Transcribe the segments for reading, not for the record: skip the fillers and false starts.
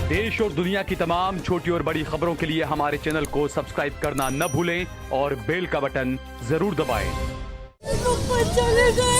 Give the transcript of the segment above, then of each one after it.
देश और दुनिया की तमाम छोटी और बड़ी खबरों के लिए हमारे चैनल को सब्सक्राइब करना न भूलें और बेल का बटन जरूर दबाएं। चले गए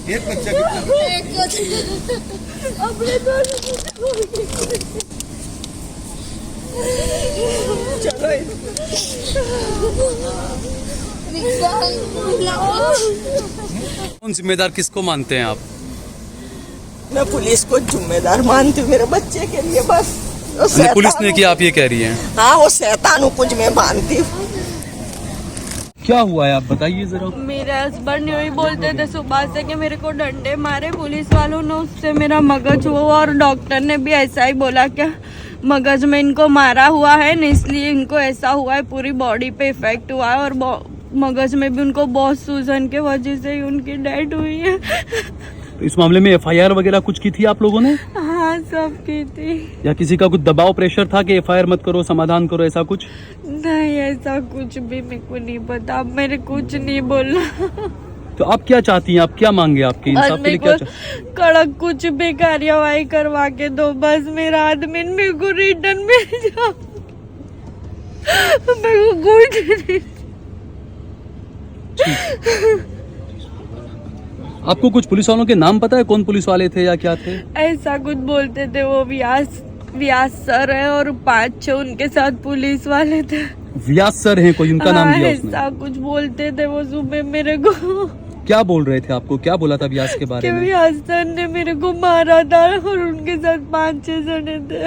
एक बच्चा कितना अपने कौन जिम्मेदार किसको मानते हैं आप? मैं पुलिस को जिम्मेदार मानती हूँ मेरे बच्चे के लिए बस। पुलिस ने किया, आप ये कह रही हैं? हाँ, वो शैतान कुछ मैं मानती हूँ। क्या हुआ है आप बताइए जरा। मेरे हस्बैंड यही बोलते थे सुबह से कि मेरे को डंडे मारे पुलिस वालों ने, उससे मेरा मगज हुआ और डॉक्टर ने भी ऐसा ही बोला कि मगज में इनको मारा हुआ है न, इसलिए इनको ऐसा हुआ है, पूरी बॉडी पे इफेक्ट हुआ है और मगज में भी उनको बहुत सूजन के वजह से ही उनकी डेथ हुई है। तो इस मामले में एफआईआर वगैरह कुछ की थी आप लोगों ने? हाँ, सब की थी। या किसी का कुछ दबाव प्रेशर था कि एफआईआर मत करो, समाधान करो, ऐसा कुछ? नहीं, ऐसा कुछ भी मेरे को नहीं पता। अब मेरे कुछ नहीं बोलना। तो आप क्या चाहती हैं, आप क्या मांगे? आपके इंसाफ के लिए क्या कड़क कुछ भी कार्यवाही करवा के दो, बस मेरा आदमी मेरे को रिटर्न मिल जाओ। मेरे को कुछ नहीं। आपको कुछ पुलिस वालों के नाम पता है, कौन पुलिस वाले थे या क्या थे? ऐसा कुछ बोलते थे, वो व्यास सर है और 5-6 उनके साथ पुलिस वाले थे। व्यास सर हैं कोई, उनका नाम दिया उसने? ऐसा कुछ बोलते थे वो सुबह मेरे को। क्या बोल रहे थे आपको, क्या बोला था व्यास के बारे में? व्यास सर ने मेरे को मारा था और उनके साथ 5-6 जने थे।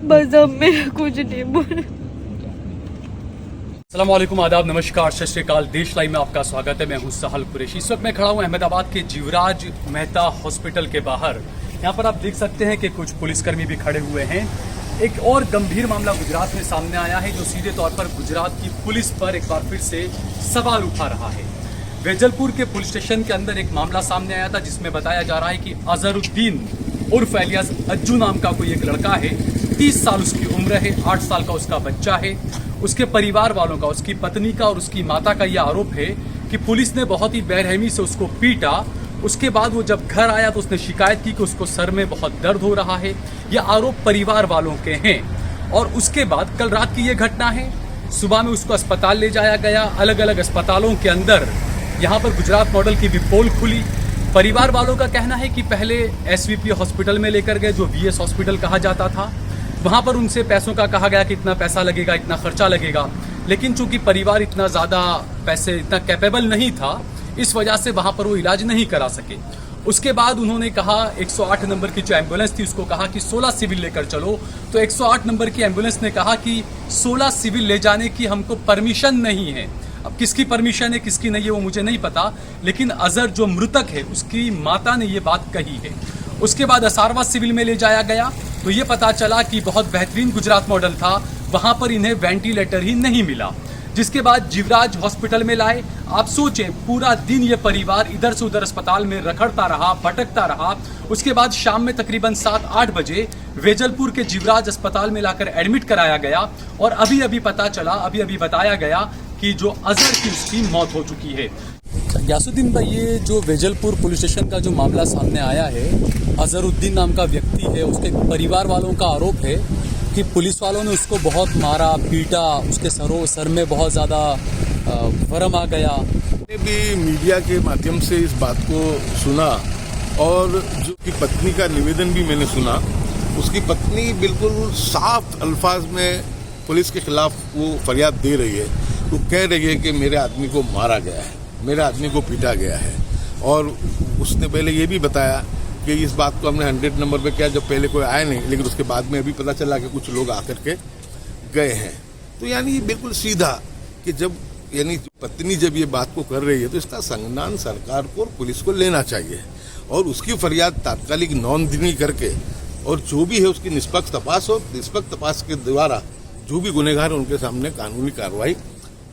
बस अब मैं कुछ नहीं बोल। अस्सलामुअलैकुम, आदाब, नमस्कार, सत श्री अकाल। देश लाइव में आपका स्वागत है। मैं हूं सहल कुरैशी। इस वक्त मैं खड़ा हूं अहमदाबाद के जीवराज मेहता हॉस्पिटल के बाहर। यहां पर आप देख सकते हैं कि कुछ पुलिसकर्मी भी खड़े हुए हैं। एक और गंभीर मामला गुजरात में सामने आया है जो सीधे तौर पर गुजरात की पुलिस पर एक बार फिर से सवाल उठा रहा है। वेजलपुर के पुलिस स्टेशन के अंदर एक मामला सामने आया था जिसमें बताया जा रहा है कि अजहरुद्दीन उर्फ एलियास अज्जू नाम का कोई एक लड़का है, 30 साल उसकी उम्र है, 8 साल का उसका बच्चा है। उसके परिवार वालों का, उसकी पत्नी का और उसकी माता का यह आरोप है कि पुलिस ने बहुत ही बेरहमी से उसको पीटा। उसके बाद वो जब घर आया तो उसने शिकायत की कि उसको सर में बहुत दर्द हो रहा है। यह आरोप परिवार वालों के हैं। और उसके बाद कल रात की ये घटना है। सुबह में उसको अस्पताल ले जाया गया। अलग अलग अस्पतालों के अंदर यहाँ पर गुजरात मॉडल की भी पोल खुली। परिवार वालों का कहना है कि पहले एसवीपी हॉस्पिटल में लेकर गए, जो वीएस हॉस्पिटल कहा जाता था। वहाँ पर उनसे पैसों का कहा गया कि इतना पैसा लगेगा, इतना खर्चा लगेगा, लेकिन चूंकि परिवार इतना ज़्यादा पैसे, इतना कैपेबल नहीं था, इस वजह से वहाँ पर वो इलाज नहीं करा सके। उसके बाद उन्होंने कहा 108 नंबर की जो एम्बुलेंस थी उसको कहा कि 16 सिविल लेकर चलो। तो 108 नंबर की एम्बुलेंस ने कहा कि 16 सिविल ले जाने की हमको परमिशन नहीं है। अब किसकी परमिशन है किसकी नहीं है वो मुझे नहीं पता, लेकिन अजहर जो मृतक है उसकी माता ने ये बात कही है। उसके बाद असारवा सिविल में ले जाया गया तो ये पता चला कि बहुत बेहतरीन गुजरात मॉडल था, वहाँ पर इन्हें वेंटिलेटर ही नहीं मिला। जिसके बाद जीवराज हॉस्पिटल में लाए। आप सोचें, पूरा दिन ये परिवार इधर से उधर अस्पताल में रखड़ता रहा, भटकता रहा। उसके बाद शाम में तकरीबन 7-8 बजे वेजलपुर के जीवराज अस्पताल में लाकर एडमिट कराया गया और अभी पता चला, अभी बताया गया कि जो अजहर की उसकी मौत हो चुकी है। यासुद्दीन भाई, ये जो वेजलपुर पुलिस स्टेशन का जो मामला सामने आया है, अजहरुद्दीन नाम का व्यक्ति है, उसके परिवार वालों का आरोप है कि पुलिस वालों ने उसको बहुत मारा, पीटा, उसके सर में बहुत ज़्यादा वरम आ गया। मैंने भी मीडिया के माध्यम से इस बात को सुना और जो की पत्नी का निवेदन भी मैंने सुना। उसकी पत्नी बिल्कुल साफ अल्फाज में पुलिस के खिलाफ वो फरियाद दे रही है। वो कह रही है कि मेरे आदमी को मारा गया है, मेरे आदमी को पीटा गया है। और उसने पहले ये भी बताया कि इस बात को हमने 100 नंबर पे किया जब पहले कोई आया नहीं, लेकिन उसके बाद में अभी पता चला कि कुछ लोग आकर के गए हैं। तो यानी बिल्कुल सीधा कि जब यानी पत्नी जब ये बात को कर रही है तो इसका संज्ञान सरकार को और पुलिस को लेना चाहिए और उसकी फरियाद तात्कालिक नोंदनी करके और जो भी है उसकी निष्पक्ष तपास हो। निष्पक्ष तपास के द्वारा जो भी गुनहगार है उनके सामने कानूनी कार्रवाई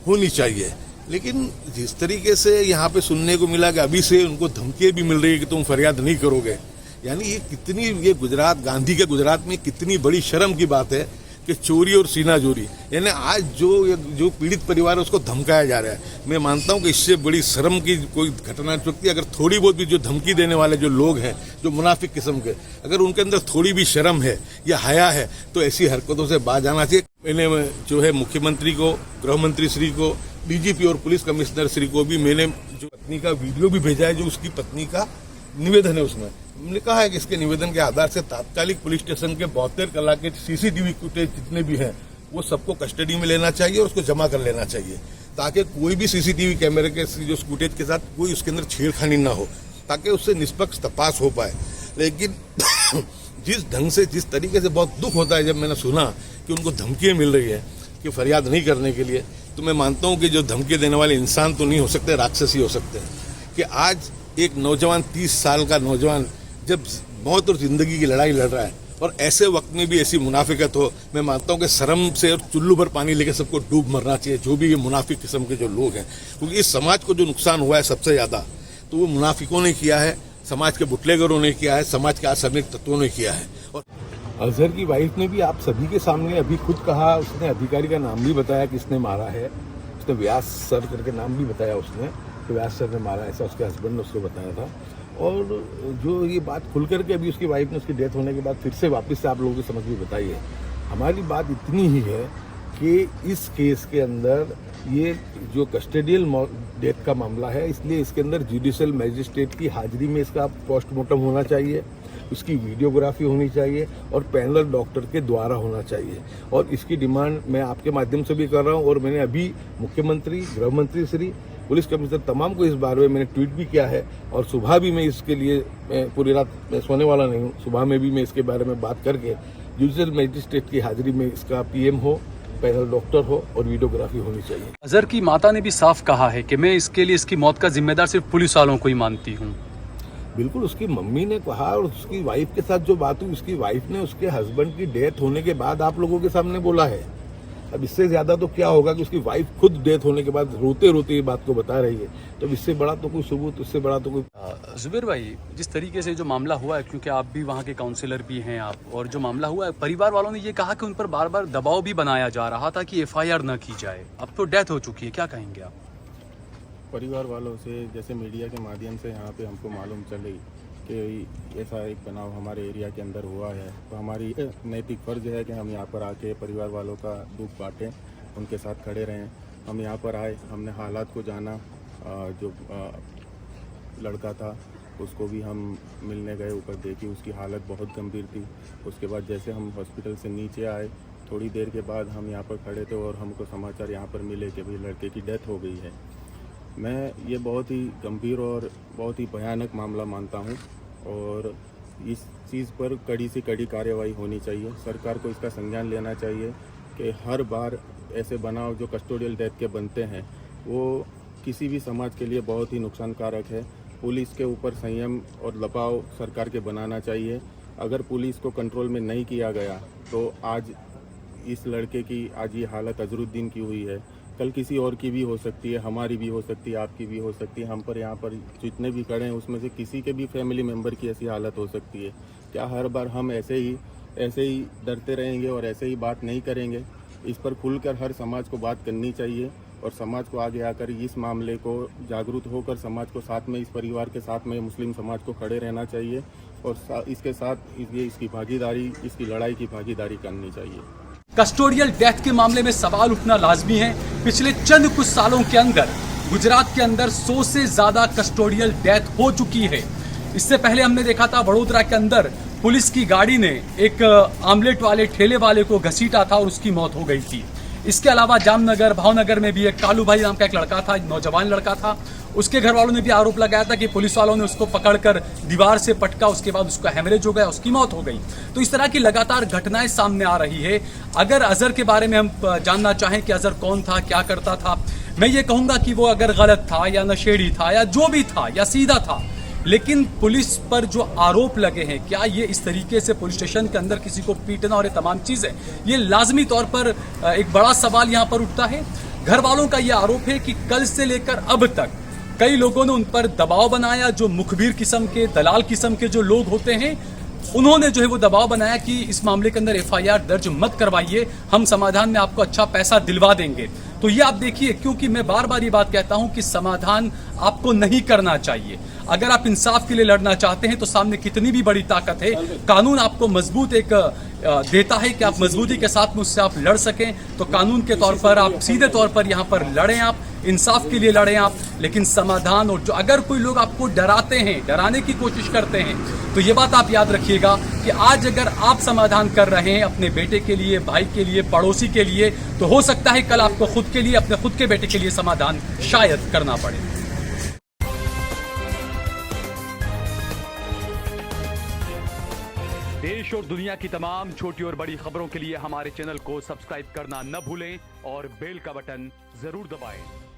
होनी चाहिए। लेकिन जिस तरीके से यहाँ पे सुनने को मिला कि अभी से उनको धमकियां भी मिल रही है कि तुम फरियाद नहीं करोगे, यानी ये कितनी, ये गुजरात, गांधी के गुजरात में कितनी बड़ी शर्म की बात है कि चोरी और सीनाजोरी, यानी आज जो पीड़ित परिवार है उसको धमकाया जा रहा है। मैं मानता हूं कि इससे बड़ी शर्म की कोई घटना चुकती। अगर थोड़ी बहुत भी जो धमकी देने वाले जो लोग हैं, जो मुनाफिक किस्म के, अगर उनके अंदर थोड़ी भी शर्म है या हया है तो ऐसी हरकतों से बाज आना चाहिए। मैंने जो है मुख्यमंत्री को, गृह मंत्री श्री को, डीजीपी और पुलिस कमिश्नर श्री को भी मैंने जो पत्नी का वीडियो भी भेजा है, जो उसकी पत्नी का निवेदन है, उसमें हमने कहा है कि इसके निवेदन के आधार से तात्कालिक पुलिस स्टेशन के 72 कला के सीसीटीवी फुटेज जितने भी हैं वो सबको कस्टडी में लेना चाहिए और उसको जमा कर लेना चाहिए, ताकि कोई भी सीसीटीवी कैमरे के जो फुटेज के साथ कोई उसके अंदर छेड़खानी ना हो, ताकि उससे निष्पक्ष तपास हो पाए। लेकिन जिस ढंग से, जिस तरीके से बहुत दुख होता है जब मैंने सुना कि उनको धमकियां मिल रही है कि फरियाद नहीं करने के लिए, तो मैं मानता हूं कि जो धमकी देने वाले इंसान तो नहीं हो सकते, राक्षस ही हो सकते हैं। कि आज एक नौजवान, 30 साल का नौजवान जब मौत और जिंदगी की लड़ाई लड़ रहा है और ऐसे वक्त में भी ऐसी मुनाफिकत हो, मैं मानता हूं कि शर्म से और चुल्लू भर पानी लेके सबको डूब मरना चाहिए, जो भी ये मुनाफिक किस्म के जो लोग हैं। क्योंकि इस समाज को जो नुकसान हुआ है सबसे ज्यादा तो वो मुनाफिकों ने किया है, समाज के बुटलेगरों ने किया है, समाज के असामयिक तत्वों ने किया है। और अजहर की वाइफ ने भी आप सभी के सामने अभी खुद कहा, उसने अधिकारी का नाम भी बताया किसने मारा है, उसने व्यास सर करके नाम भी बताया उसने, तो व्यास सर ने मारा, ऐसा उसके हस्बैंड ने उसको बताया था। और जो ये बात खुल करके अभी उसकी वाइफ ने उसकी डेथ होने के बाद फिर से वापस से आप लोगों की समझ भी बताई है। हमारी बात इतनी ही है कि इस केस के अंदर ये जो कस्टडियल डेथ का मामला है, इसलिए इसके अंदर जुडिशियल मैजिस्ट्रेट की हाजिरी में इसका पोस्टमार्टम होना चाहिए, उसकी वीडियोग्राफी होनी चाहिए और पैनल डॉक्टर के द्वारा होना चाहिए। और इसकी डिमांड मैं आपके माध्यम से भी कर रहा हूँ और मैंने अभी मुख्यमंत्री, गृह मंत्री श्री, पुलिस कमिश्नर तमाम को इस बारे में मैंने ट्वीट भी किया है और सुबह भी मैं इसके लिए, मैं पूरी रात मैं सोने वाला नहीं हूँ, सुबह में भी मैं इसके बारे में बात करके जुडिशियल मैजिस्ट्रेट की हाजिरी में इसका पीएम हो, पैनल डॉक्टर हो और वीडियोग्राफी होनी चाहिए। अजहर की माता ने भी साफ कहा है कि मैं इसके लिए, इसकी मौत का जिम्मेदार सिर्फ पुलिस वालों को ही मानती हूँ। बिल्कुल, उसकी मम्मी ने कहा और उसकी वाइफ के साथ जो बात हुई, उसकी वाइफ ने उसके हस्बैंड की डेथ होने के बाद आप लोगों के सामने बोला है। अब इससे ज्यादा तो क्या होगा कि उसकी वाइफ खुद डेथ होने के बाद रोते रोते ये बात को बता रही है, तो इससे बड़ा तो कोई सबूत, इससे बड़ा तो कोई। जुबेर भाई, जिस तरीके से जो मामला हुआ है, क्योंकि आप भी वहाँ के काउंसिलर भी हैं आप, और जो मामला हुआ है, परिवार वालों ने ये कहा कि उन पर बार बार दबाव भी बनाया जा रहा था कि FIR न की जाए। अब तो डेथ हो चुकी है, क्या कहेंगे आप? परिवार वालों से, जैसे मीडिया के माध्यम से यहाँ पे हमको मालूम चली कि ऐसा एक बनाव हमारे एरिया के अंदर हुआ है, तो हमारी नैतिक फ़र्ज है कि हम यहाँ पर आके परिवार वालों का दुख बांटें, उनके साथ खड़े रहें। हम यहाँ पर आए, हमने हालात को जाना, जो लड़का था उसको भी हम मिलने गए, ऊपर देखी उसकी हालत बहुत गंभीर थी। उसके बाद जैसे हम हॉस्पिटल से नीचे आए, थोड़ी देर के बाद हम यहाँ पर खड़े थे और हमको समाचार यहाँ पर मिले कि भाई लड़के की डेथ हो गई है। मैं ये बहुत ही गंभीर और बहुत ही भयानक मामला मानता हूँ और इस चीज़ पर कड़ी से कड़ी कार्रवाई होनी चाहिए। सरकार को इसका संज्ञान लेना चाहिए कि हर बार ऐसे बनाव जो कस्टोडियल डेथ के बनते हैं वो किसी भी समाज के लिए बहुत ही नुकसानकारक है। पुलिस के ऊपर संयम और दबाव सरकार के बनाना चाहिए। अगर पुलिस को कंट्रोल में नहीं किया गया तो आज इस लड़के की आज ये हालत अजरुद्दीन की हुई है, कल किसी और की भी हो सकती है, हमारी भी हो सकती है, आपकी भी हो सकती है। हम पर यहाँ पर जितने भी खड़े हैं उसमें से किसी के भी फैमिली मेम्बर की ऐसी हालत हो सकती है। क्या हर बार हम ऐसे ही डरते रहेंगे और ऐसे ही बात नहीं करेंगे? इस पर खुलकर हर समाज को बात करनी चाहिए और समाज को आगे आकर इस मामले को जागरूक होकर समाज को साथ में, इस परिवार के साथ में मुस्लिम समाज को खड़े रहना चाहिए और इसके साथ इसकी भागीदारी, इसकी लड़ाई की भागीदारी करनी चाहिए। कस्टोडियल डेथ के मामले में सवाल उठना लाजमी है। पिछले चंद कुछ सालों के अंदर गुजरात के अंदर 100 से ज्यादा कस्टोडियल डेथ हो चुकी है। इससे पहले हमने देखा था वडोदरा के अंदर पुलिस की गाड़ी ने एक आमलेट वाले ठेले वाले को घसीटा था और उसकी मौत हो गई थी। इसके अलावा जामनगर, भावनगर में भी एक कालू भाई नाम का एक लड़का था, नौजवान लड़का था, उसके घर वालों ने भी आरोप लगाया था कि पुलिस वालों ने उसको पकड़कर दीवार से पटका, उसके बाद उसका हेमरेज हो गया, उसकी मौत हो गई। तो इस तरह की लगातार घटनाएं सामने आ रही है। अगर अजहर के बारे में हम जानना चाहें कि अजहर कौन था, क्या करता था, मैं ये कहूंगा कि वो अगर गलत था या नशेड़ी था या जो भी था या सीधा था, लेकिन पुलिस पर जो आरोप लगे हैं, क्या ये इस तरीके से पुलिस स्टेशन के अंदर किसी को पीटना और ये तमाम चीजें, ये लाजमी तौर पर एक बड़ा सवाल यहाँ पर उठता है। घर वालों का ये आरोप है कि कल से लेकर अब तक कई लोगों ने उन पर दबाव बनाया, जो मुखबिर किस्म के, दलाल किस्म के जो लोग होते हैं, उन्होंने जो है वो दबाव बनाया कि इस मामले के अंदर FIR दर्ज मत करवाइए, हम समाधान में आपको अच्छा पैसा दिलवा देंगे। तो ये आप देखिए, क्योंकि मैं बार बार ये बात कहता हूं कि समाधान आपको नहीं करना चाहिए। अगर आप इंसाफ के लिए लड़ना चाहते हैं तो सामने कितनी भी बड़ी ताकत है, कानून आपको मजबूत एक देता है कि आप मजबूती के साथ मुझसे आप लड़ सकें, तो कानून के तौर पर आप सीधे तौर पर यहाँ पर लड़ें, आप इंसाफ के लिए लड़ें आप। लेकिन समाधान, और जो अगर कोई लोग आपको डराते हैं, डराने की कोशिश करते हैं, तो ये बात आप याद रखिएगा कि आज अगर आप समाधान कर रहे हैं अपने बेटे के लिए, भाई के लिए, पड़ोसी के लिए, तो हो सकता है कल आपको खुद के लिए, अपने खुद के बेटे के लिए समाधान शायद करना पड़े। देश और दुनिया की तमाम छोटी और बड़ी खबरों के लिए हमारे चैनल को सब्सक्राइब करना न भूलें और बेल का बटन जरूर दबाएं।